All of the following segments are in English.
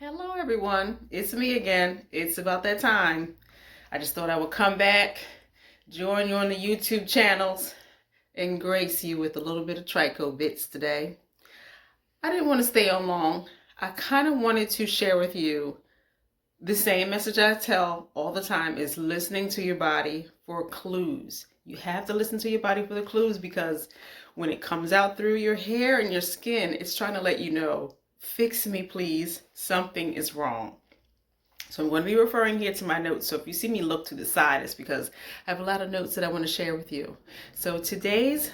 Hello everyone, it's me again. It's about that time. I just thought I would come back, join you on the YouTube channels, and grace you with a little bit of tricho bits today. I didn't want to stay on long. I kind of wanted to share with you the same message I tell all the time is listening to your body for clues. You have to listen to your body for the clues because when it comes out through your hair and your skin, it's trying to let you know, fix me please, something is wrong. So I'm going to be referring here to my notes. So if you see me look to the side, it's because I have a lot of notes that I want to share with you. So today's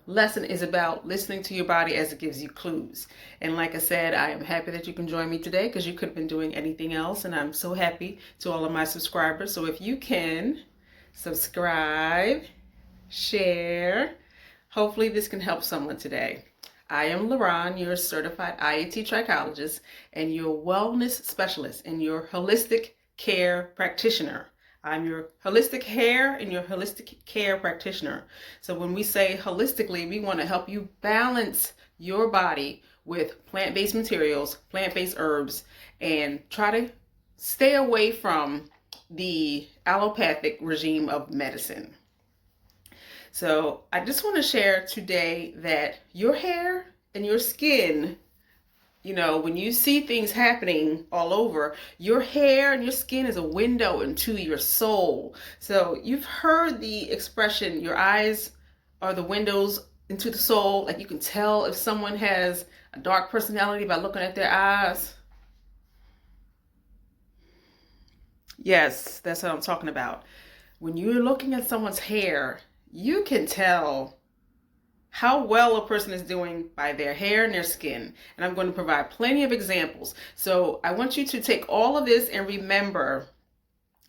lesson is about listening to your body as it gives you clues. And like I said, I am happy that you can join me today because you could have been doing anything else. And I'm so happy to all of my subscribers. So if you can subscribe, share, hopefully this can help someone today. I am Lauren, your certified IAT trichologist and your wellness specialist and your holistic care practitioner. I'm your holistic hair and your holistic care practitioner. So when we say holistically, we want to help you balance your body with plant-based materials, plant-based herbs, and try to stay away from the allopathic regime of medicine. So I just want to share today that your hair and your skin, when you see things happening all over, your hair and your skin is a window into your soul. So you've heard the expression, your eyes are the windows into the soul. Like you can tell if someone has a dark personality by looking at their eyes. Yes, that's what I'm talking about. When you're looking at someone's hair, you can tell how well a person is doing by their hair and their skin. And I'm going to provide plenty of examples. So I want you to take all of this and remember,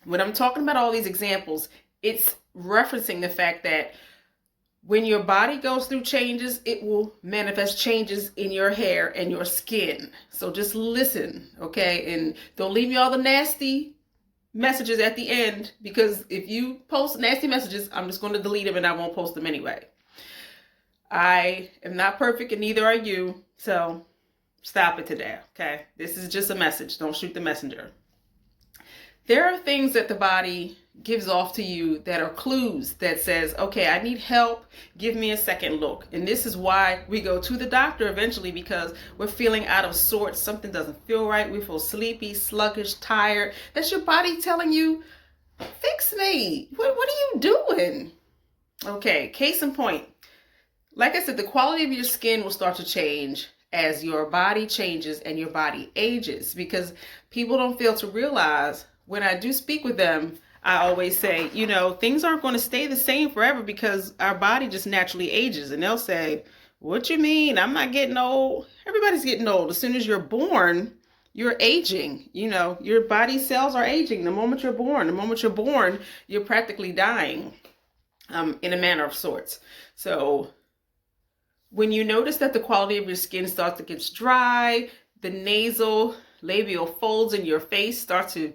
when I'm talking about all these examples, it's referencing the fact that when your body goes through changes, it will manifest changes in your hair and your skin. So just listen, okay? And don't leave me all the nasty messages at the end, because if you post nasty messages, I'm just going to delete them and I won't post them anyway. I am not perfect and neither are you, so stop it today, okay? This is just a message. Don't shoot the messenger. There are things that the body gives off to you that are clues that says, okay, I need help. Give me a second look. And this is why we go to the doctor eventually, because we're feeling out of sorts. Something doesn't feel right. We feel sleepy, sluggish, tired. That's your body telling you, fix me. What are you doing? Okay, case in point. Like I said, the quality of your skin will start to change as your body changes and your body ages, because people don't fail to realize when I do speak with them, I always say, things aren't going to stay the same forever because our body just naturally ages. And they'll say, what you mean? I'm not getting old. Everybody's getting old. As soon as you're born, you're aging. Your body cells are aging the moment you're born. The moment you're born, you're practically dying in a manner of sorts. So when you notice that the quality of your skin starts to get dry, the nasal labial folds in your face start to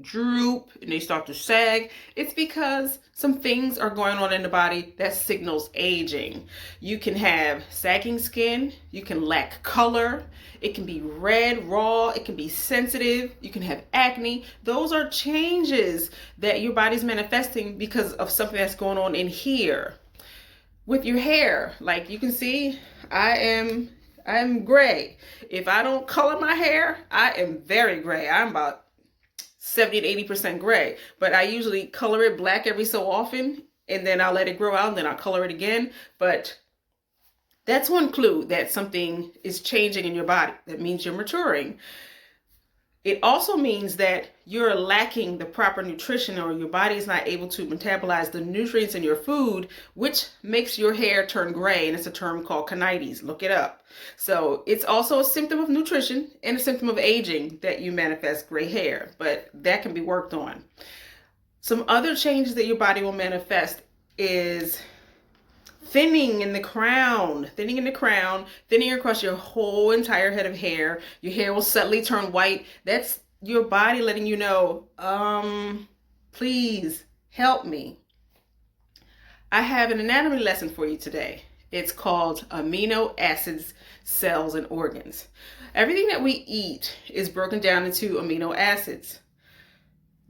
droop and they start to sag, it's because some things are going on in the body that signals aging. You can have sagging skin, you can lack color, it can be red, raw, it can be sensitive, you can have acne. Those are changes that your body's manifesting because of something that's going on in here. With your hair, like you can see, I'm gray. If I don't color my hair, I am very gray. I'm about 70 to 80% gray, but I usually color it black every so often, and then I'll let it grow out, and then I'll color it again. But that's one clue that something is changing in your body. That means you're maturing. It also means that you're lacking the proper nutrition, or your body is not able to metabolize the nutrients in your food, which makes your hair turn gray. And it's a term called carnites. Look it up. So it's also a symptom of nutrition and a symptom of aging that you manifest gray hair, but that can be worked on. Some other changes that your body will manifest is thinning in the crown, thinning across your whole entire head of hair. Your hair will suddenly turn white. That's your body letting you know, please help me. I have an anatomy lesson for you today. It's called amino acids, cells, and organs. Everything that we eat is broken down into amino acids.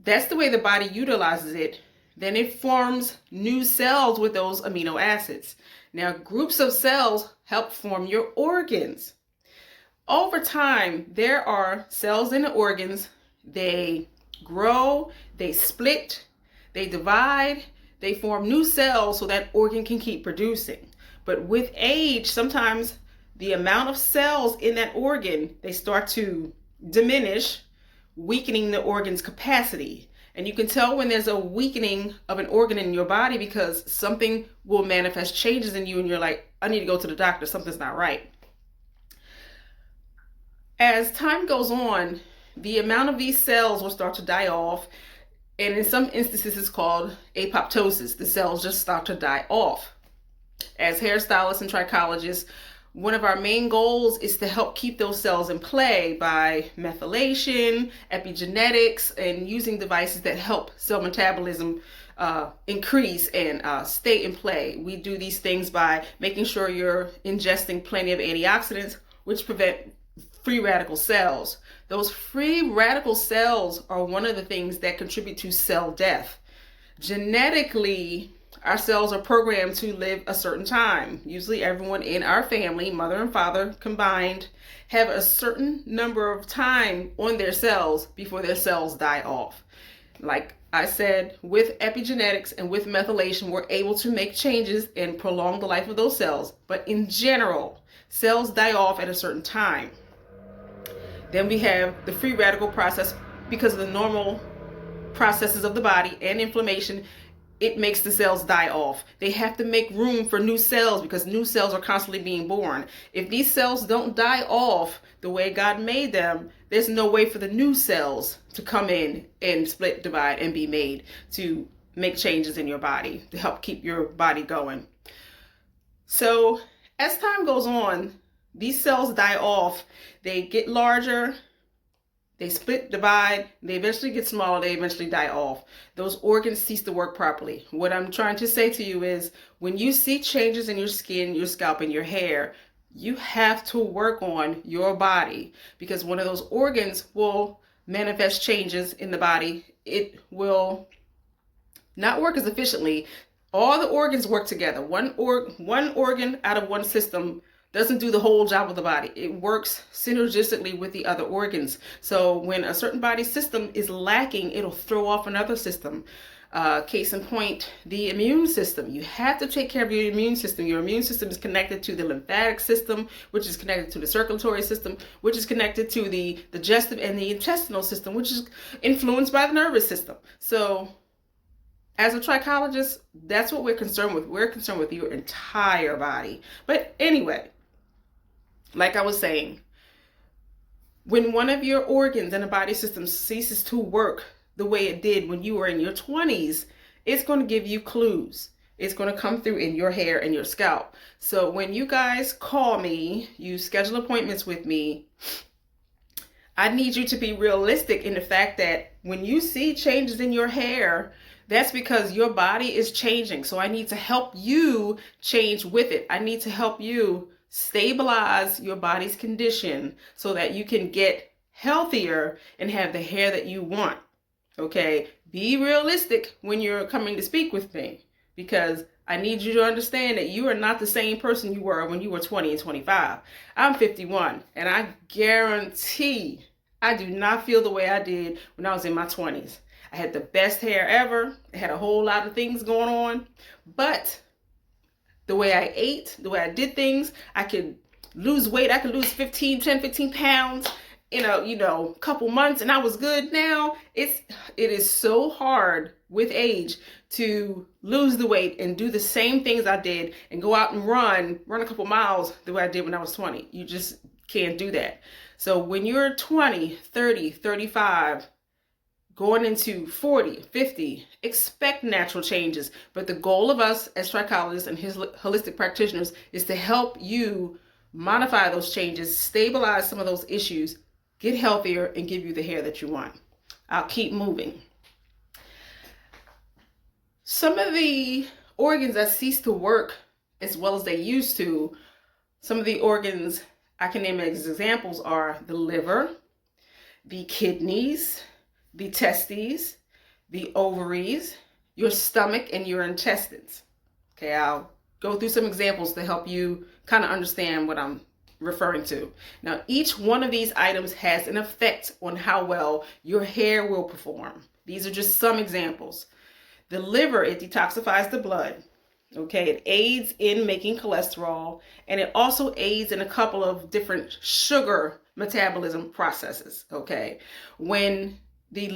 That's the way the body utilizes it. Then it forms new cells with those amino acids. Now, groups of cells help form your organs. Over time, there are cells in the organs. They grow, they split, they divide, they form new cells so that organ can keep producing. But with age, sometimes the amount of cells in that organ, they start to diminish, weakening the organ's capacity. And you can tell when there's a weakening of an organ in your body because something will manifest changes in you and you're like, I need to go to the doctor, something's not right. As time goes on, the amount of these cells will start to die off, and in some instances it's called apoptosis. The cells just start to die off. As hairstylists and trichologists, one of our main goals is to help keep those cells in play by methylation, epigenetics, and using devices that help cell metabolism increase and stay in play. We do these things by making sure you're ingesting plenty of antioxidants, which prevent free radical cells. Those free radical cells are one of the things that contribute to cell death. Genetically, our cells are programmed to live a certain time. Usually everyone in our family, mother and father combined, have a certain number of time on their cells before their cells die off. Like I said, with epigenetics and with methylation, we're able to make changes and prolong the life of those cells. But in general, cells die off at a certain time. Then we have the free radical process. Because of the normal processes of the body and inflammation, it makes the cells die off. They have to make room for new cells because new cells are constantly being born. If these cells don't die off the way God made them, there's no way for the new cells to come in and split, divide, and be made to make changes in your body to help keep your body going. So as time goes on, these cells die off. They get larger. They split, divide, they eventually get smaller, they eventually die off. Those organs cease to work properly. What I'm trying to say to you is when you see changes in your skin, your scalp, and your hair, you have to work on your body because one of those organs will manifest changes in the body. It will not work as efficiently. All the organs work together. One organ out of one system doesn't do the whole job of the body. It works synergistically with the other organs. So when a certain body system is lacking, it'll throw off another system. Case in point, the immune system. You have to take care of your immune system. Your immune system is connected to the lymphatic system, which is connected to the circulatory system, which is connected to the digestive and the intestinal system, which is influenced by the nervous system. So as a trichologist, that's what we're concerned with. We're concerned with your entire body. But anyway, like I was saying, when one of your organs in a body system ceases to work the way it did when you were in your 20s, it's going to give you clues. It's going to come through in your hair and your scalp. So when you guys call me, you schedule appointments with me, I need you to be realistic in the fact that when you see changes in your hair, that's because your body is changing. So I need to help you change with it. I need to help you stabilize your body's condition so that you can get healthier and have the hair that you want. Okay, be realistic when you're coming to speak with me because I need you to understand that you are not the same person you were when you were 20 and 25. I'm 51 and I guarantee I do not feel the way I did when I was in my 20s. I had the best hair ever. I had a whole lot of things going on, but the way I ate, the way I did things, I could lose weight. I could lose 15 pounds in a couple months and I was good. Now it is so hard with age to lose the weight and do the same things I did and go out and run a couple miles the way I did when I was 20. You just can't do that. So when you're 20, 30, 35, going into 40, 50, expect natural changes. But the goal of us as trichologists and holistic practitioners is to help you modify those changes, stabilize some of those issues, get healthier, and give you the hair that you want. I'll keep moving. Some of the organs that cease to work as well as they used to. Some of the organs I can name as examples are the liver, the kidneys, the testes, the ovaries, your stomach, and your intestines. Okay, I'll go through some examples to help you kind of understand what I'm referring to. Now, each one of these items has an effect on how well your hair will perform. These are just some examples. The liver, it detoxifies the blood. Okay, it aids in making cholesterol, and it also aids in a couple of different sugar metabolism processes. Okay, when the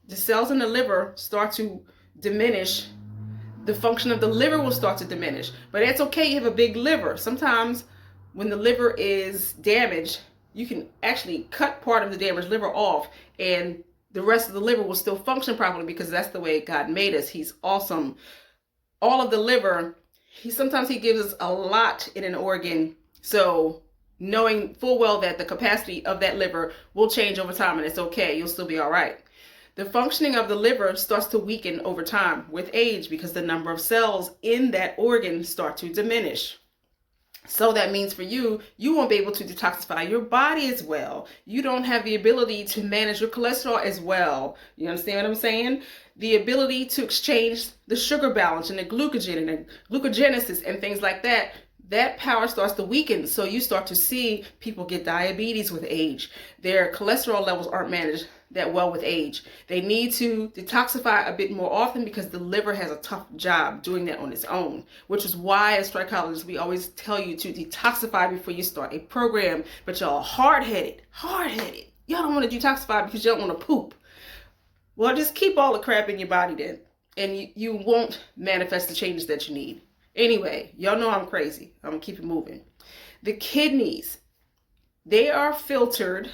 cells in the liver start to diminish, the function of the liver will start to diminish. But it's okay, you have a big liver. Sometimes when the liver is damaged, you can actually cut part of the damaged liver off, and the rest of the liver will still function properly, because that's the way God made us. He's awesome. All of the liver, sometimes he gives us a lot in an organ. So knowing full well that the capacity of that liver will change over time, and it's okay, you'll still be all right. The functioning of the liver starts to weaken over time with age, because the number of cells in that organ start to diminish. So that means for you won't be able to detoxify your body as well. You don't have the ability to manage your cholesterol as well. You understand what I'm saying? The ability to exchange the sugar balance and the glucogen and the glucogenesis and things like that, that power starts to weaken. So you start to see people get diabetes with age. Their cholesterol levels aren't managed that well with age. They need to detoxify a bit more often, because the liver has a tough job doing that on its own, which is why as trichologists we always tell you to detoxify before you start a program. But y'all hard-headed. Y'all don't want to detoxify because you don't want to poop. Well, just keep all the crap in your body then, and you won't manifest the changes that you need. Anyway, y'all know I'm crazy. I'm gonna keep it moving. The kidneys, they are filtered.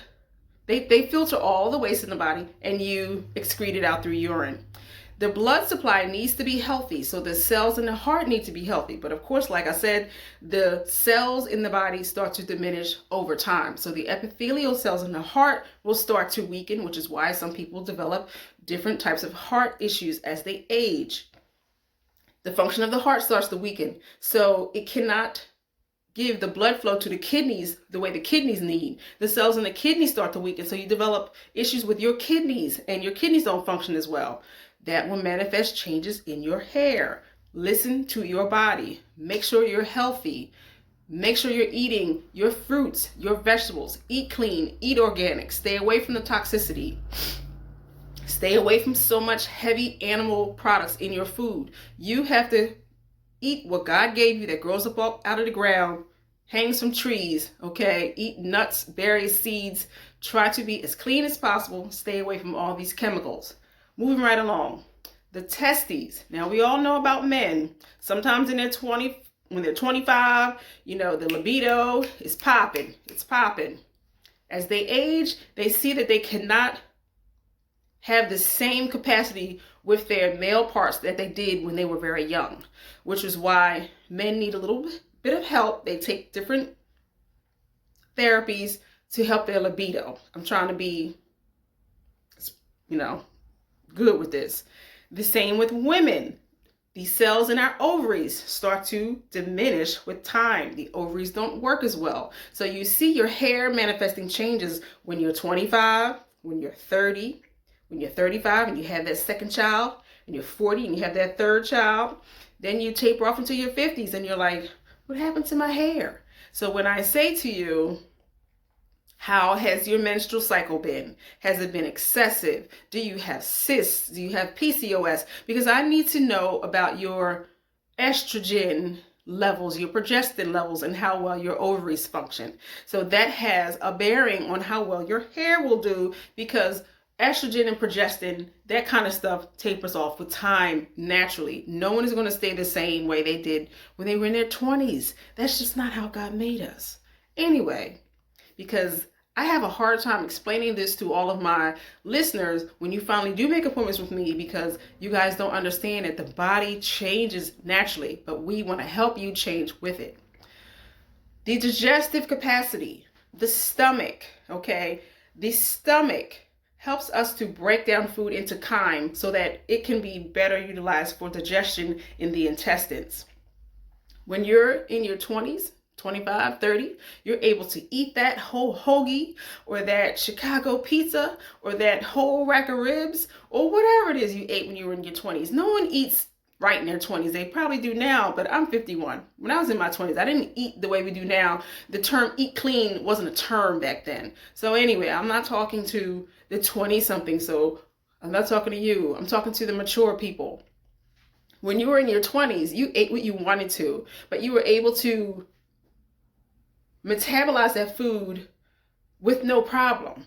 They filter all the waste in the body, and you excrete it out through urine. The blood supply needs to be healthy, so the cells in the heart need to be healthy. But of course, like I said, the cells in the body start to diminish over time. So the epithelial cells in the heart will start to weaken, which is why some people develop different types of heart issues as they age. The function of the heart starts to weaken, so it cannot give the blood flow to the kidneys the way the kidneys need. The cells in the kidneys start to weaken, so you develop issues with your kidneys, and your kidneys don't function as well. That will manifest changes in your hair. Listen to your body. Make sure you're healthy. Make sure you're eating your fruits, your vegetables. Eat clean, eat organic. Stay away from the toxicity. Stay away from so much heavy animal products in your food. You have to eat what God gave you that grows up out of the ground, hangs from trees, okay? Eat nuts, berries, seeds. Try to be as clean as possible. Stay away from all these chemicals. Moving right along. The testes. Now, we all know about men. Sometimes in their 20s, when they're 25, the libido is popping. It's popping. As they age, they see that they cannot have the same capacity with their male parts that they did when they were very young, which is why men need a little bit of help. They take different therapies to help their libido. I'm trying to be, good with this. The same with women. The cells in our ovaries start to diminish with time. The ovaries don't work as well. So you see your hair manifesting changes when you're 25, when you're 30, when you're 35 and you have that second child, and you're 40 and you have that third child. Then you taper off into your 50s and you're like, what happened to my hair? So when I say to you, how has your menstrual cycle been? Has it been excessive? Do you have cysts? Do you have PCOS? Because I need to know about your estrogen levels, your progestin levels, and how well your ovaries function. So that has a bearing on how well your hair will do, because estrogen and progestin, that kind of stuff tapers off with time naturally. No one is going to stay the same way they did when they were in their 20s. That's just not how God made us. Anyway, because I have a hard time explaining this to all of my listeners when you finally do make appointments with me, because you guys don't understand that the body changes naturally, but we want to help you change with it. The digestive capacity, the stomach, okay? The stomach helps us to break down food into chyme so that it can be better utilized for digestion in the intestines. When you're in your 20s, 25, 30, you're able to eat that whole hoagie or that Chicago pizza or that whole rack of ribs or whatever it is you ate when you were in your 20s. No one eats right in their 20s. They probably do now, but I'm 51. When I was in my 20s, I didn't eat the way we do now. The term eat clean wasn't a term back then. So anyway, I'm not talking to the 20-something, so I'm not talking to you. I'm talking to the mature people. When you were in your 20s, you ate what you wanted to, but you were able to metabolize that food with no problem.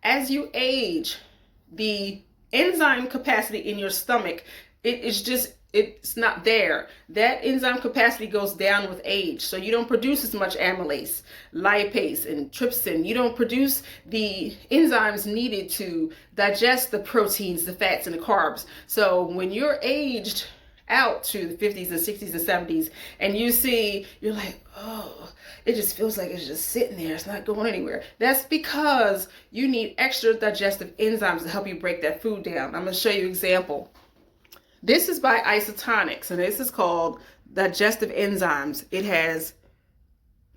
As you age, the enzyme capacity in your stomach, it's not there. That enzyme capacity goes down with age. So you don't produce as much amylase, lipase, and trypsin. You don't produce the enzymes needed to digest the proteins, the fats, and the carbs. So when you're aged out to the 50s and 60s and 70s, and you're like, oh, it just feels like it's just sitting there. It's not going anywhere. That's because you need extra digestive enzymes to help you break that food down. I'm going to show you an example. This is by Isotonics, and this is called Digestive Enzymes. It has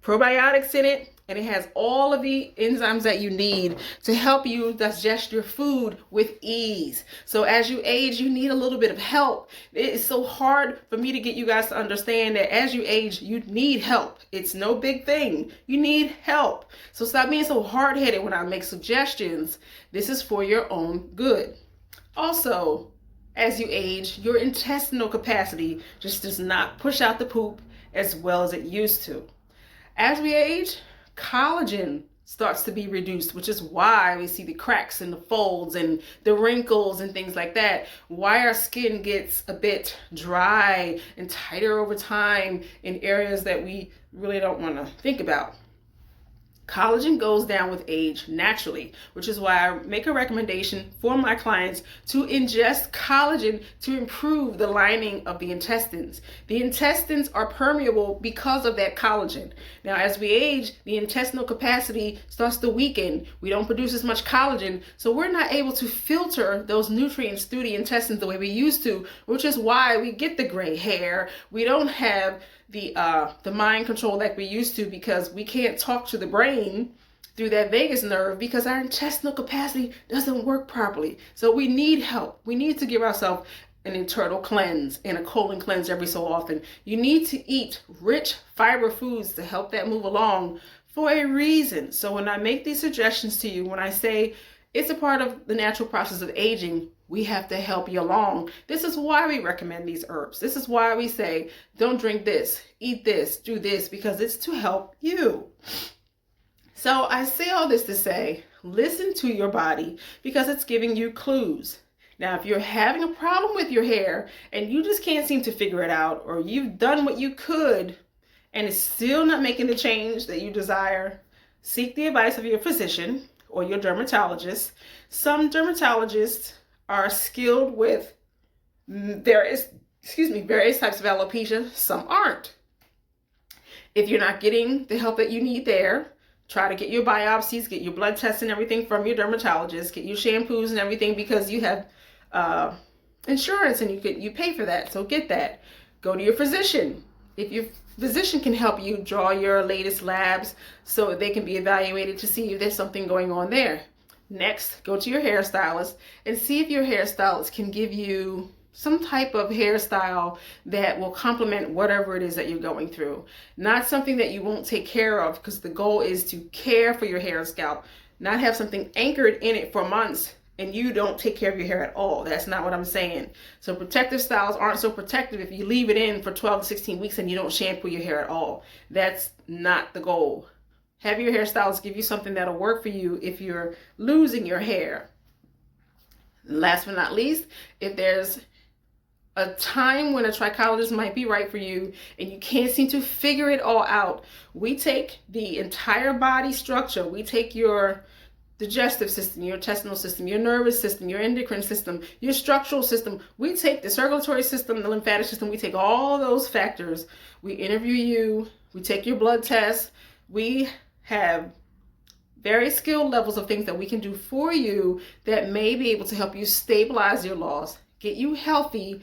probiotics in it, and it has all of the enzymes that you need to help you digest your food with ease. So as you age, you need a little bit of help. It is so hard for me to get you guys to understand that as you age, you need help. It's no big thing. You need help. So stop being so hard-headed when I make suggestions. This is for your own good. Also, as you age, your intestinal capacity just does not push out the poop as well as it used to. As we age, collagen starts to be reduced, which is why we see the cracks and the folds and the wrinkles and things like that. Why our skin gets a bit dry and tighter over time in areas that we really don't want to think about. Collagen goes down with age naturally, which is why I make a recommendation for my clients to ingest collagen to improve the lining of the intestines. The intestines are permeable because of that collagen. Now, as we age, the intestinal capacity starts to weaken. We don't produce as much collagen, so we're not able to filter those nutrients through the intestines the way we used to, which is why we get the gray hair. We don't have the mind control like we used to, because we can't talk to the brain through that vagus nerve because our intestinal capacity doesn't work properly. So we need help. We need to give ourselves an internal cleanse and a colon cleanse every so often. You need to eat rich fiber foods to help that move along for a reason. So when I make these suggestions to you, when I say it's a part of the natural process of aging, we have to help you along. This is why we recommend these herbs. This is why we say, don't drink this, eat this, do this, because it's to help you. So I say all this to say, listen to your body because it's giving you clues. Now, if you're having a problem with your hair and you just can't seem to figure it out, or you've done what you could and it's still not making the change that you desire, seek the advice of your physician or your dermatologist. Some dermatologists are skilled with various types of alopecia. Some aren't. If you're not getting the help that you need there, try to get your biopsies, get your blood tests and everything from your dermatologist, get your shampoos and everything, because you have insurance and you pay for that. So get that. Go to your physician. If your physician can help you, draw your latest labs so they can be evaluated to see if there's something going on there. Next, go to your hairstylist and see if your hairstylist can give you some type of hairstyle that will complement whatever it is that you're going through. Not something that you won't take care of, because the goal is to care for your hair and scalp, not have something anchored in it for months and you don't take care of your hair at all. That's not what I'm saying. So protective styles aren't so protective if you leave it in for 12 to 16 weeks and you don't shampoo your hair at all. That's not the goal. Have your hairstylist give you something that'll work for you if you're losing your hair. Last but not least, if there's a time when a trichologist might be right for you and you can't seem to figure it all out, we take the entire body structure. We take your digestive system, your intestinal system, your nervous system, your endocrine system, your structural system. We take the circulatory system, the lymphatic system. We take all those factors. We interview you. We take your blood tests. We have very skilled levels of things that we can do for you that may be able to help you stabilize your loss, get you healthy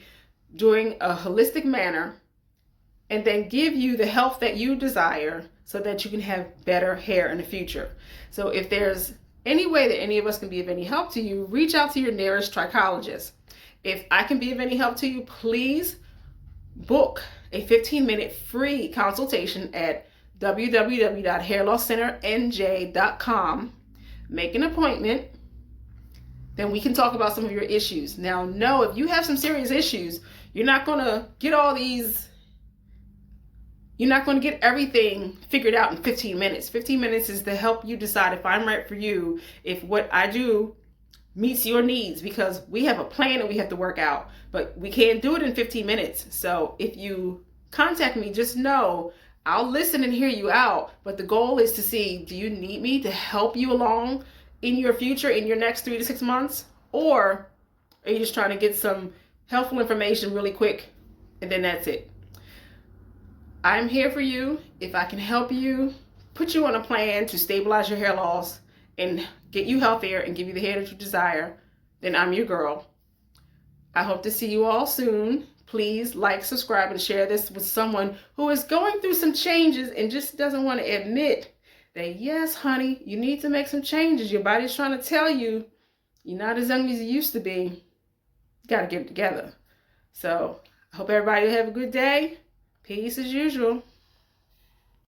during a holistic manner, and then give you the health that you desire so that you can have better hair in the future. So if there's any way that any of us can be of any help to you, reach out to your nearest trichologist. If I can be of any help to you, please book a 15-minute free consultation at www.hairlosscenternj.com. Make an appointment. Then we can talk about some of your issues. Now, know if you have some serious issues, you're not going to get everything figured out in 15 minutes. 15 minutes is to help you decide if I'm right for you, if what I do meets your needs, because we have a plan that we have to work out, but we can't do it in 15 minutes. So if you contact me, just know I'll listen and hear you out. But the goal is to see, do you need me to help you along in your future, in your next 3 to 6 months? Or are you just trying to get some helpful information really quick and then that's it? I'm here for you. If I can help you, put you on a plan to stabilize your hair loss and get you healthier and give you the hair that you desire, then I'm your girl. I hope to see you all soon. Please like, subscribe, and share this with someone who is going through some changes and just doesn't want to admit that, yes, honey, you need to make some changes. Your body's trying to tell you you're not as young as you used to be. You got to get it together. So I hope everybody will have a good day. Peace as usual.